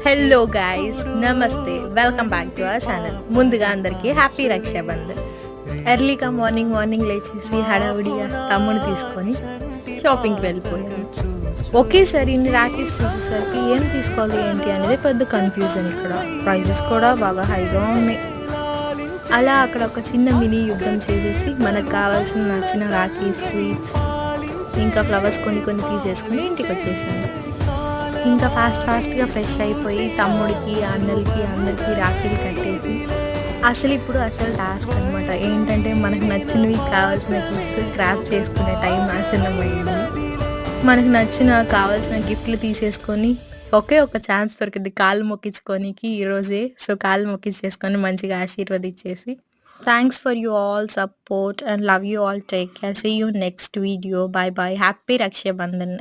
Hello guys, నమస్తే, welcome back to our channel. ముందుగా అందరికీ హ్యాపీ రక్షాబంధన్. ఎర్లీగా మార్నింగ్ లేచేసి హడావుడిగా తమ్ముడు తీసుకొని షాపింగ్కి వెళ్ళిపోయాను. ఒకేసారి ఇన్ని ర్యాకెట్స్ చూసేసరికి ఏం తీసుకోవాలి ఏంటి అనేది పెద్ద కన్ఫ్యూజన్. ఇక్కడ ప్రైజెస్ కూడా బాగా హైగా ఉన్నాయి. అలా అక్కడ ఒక చిన్న మినీ యుద్ధం చేసేసి మనకు కావాల్సిన నచ్చిన రాఖీ, స్వీట్స్, ఇంకా ఫ్లవర్స్ కొన్ని తీసేసుకుని ఇంటికి వచ్చేసాను. ఇంకా ఫాస్ట్గా ఫ్రెష్ అయిపోయి తమ్ముడికి, అన్నలకి, అందరికీ రాఖీలు కట్టేసి అసలు టాస్క్ అనమాట. ఏంటంటే మనకు నచ్చినవి కావాల్సిన గిఫ్ట్స్ గ్రాప్ చేసుకునే టైం ఆసన్నమైంది. మనకు కావాల్సిన గిఫ్ట్లు తీసేసుకొని ఒకే ఒక ఛాన్స్ దొరికింది కాళ్ళు మొక్కించుకోనికి ఈరోజే. సో కాళ్ళు మొక్కించేసుకొని మంచిగా ఆశీర్వదించేసి thanks for you all support and love you all. Take care. See you next video. Bye bye. Happy Rakshabandhan.